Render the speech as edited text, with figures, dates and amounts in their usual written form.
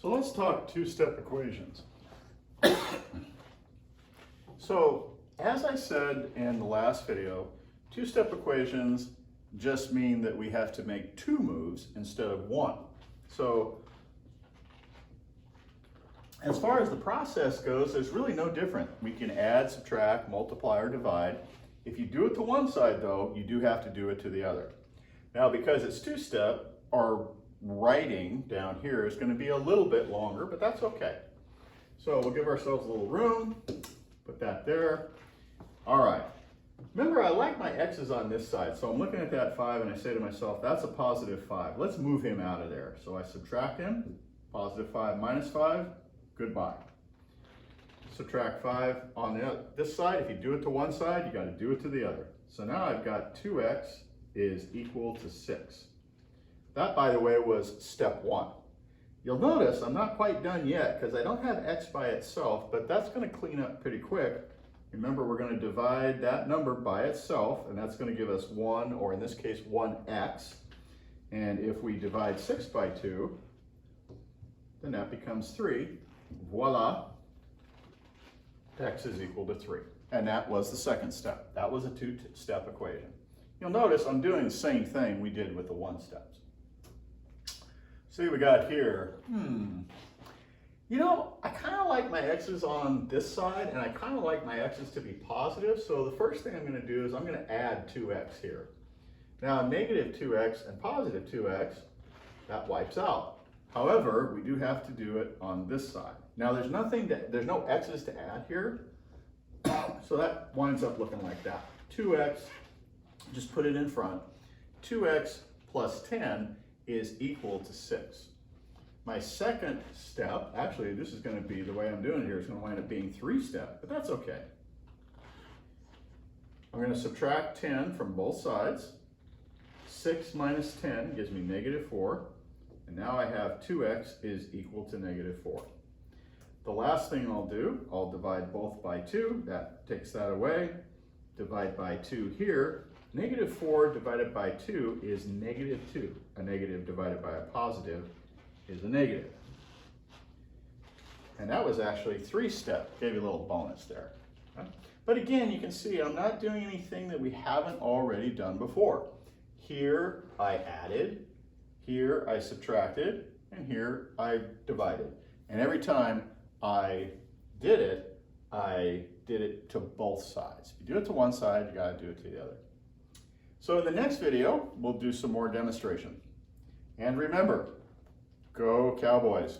So let's talk two-step equations. So as I said in the last video, two-step equations just mean that we have to make two moves instead of one. So as far as the process goes, there's really no different. We can add, subtract, multiply, or divide. If you do it to one side though, you do have to do it to the other. Now because it's two-step, our writing down here is going to be a little bit longer, but that's okay. So we'll give ourselves a little room, put that there. All right. Remember, I like my x's on this side, so I'm looking at that 5 and I say to myself, that's a positive 5. Let's move him out of there. So I subtract him, positive 5 minus 5, goodbye. Subtract 5 on this side. If you do it to one side, you got to do it to the other. So now I've got 2x is equal to 6. That, by the way, was step 1. You'll notice I'm not quite done yet because I don't have x by itself, but that's going to clean up pretty quick. Remember, we're going to divide that number by itself, and that's going to give us 1, or in this case, 1x. And if we divide 6 by 2, then that becomes 3. Voila, x is equal to 3. And that was the second step. That was a two-step equation. You'll notice I'm doing the same thing we did with the one steps. See, we got here, you know, I kind of like my x's on this side, and I kind of like my x's to be positive, so the first thing I'm going to do is I'm going to add 2x here. Now, negative 2x and positive 2x, that wipes out. However, we do have to do it on this side. Now, there's no x's to add here, so that winds up looking like that. 2x, just put it in front, 2x plus 10 is equal to 6. My second step, actually this is going to be, the way I'm doing it here, is going to wind up being 3-step, but that's okay. I'm going to subtract 10 from both sides. 6 minus 10 gives me negative 4, and now I have 2x is equal to negative 4. The last thing I'll do, I'll divide both by 2, that takes that away. Divide by 2 here. Negative 4 divided by 2 is negative 2. A negative divided by a positive is a negative. And that was actually 3-step. Gave you a little bonus there. Okay? But again, you can see I'm not doing anything that we haven't already done before. Here I added, here I subtracted, and here I divided. And every time I did it to both sides. If you do it to one side, you got to do it to the other. So in the next video, we'll do some more demonstration. And remember, go Cowboys.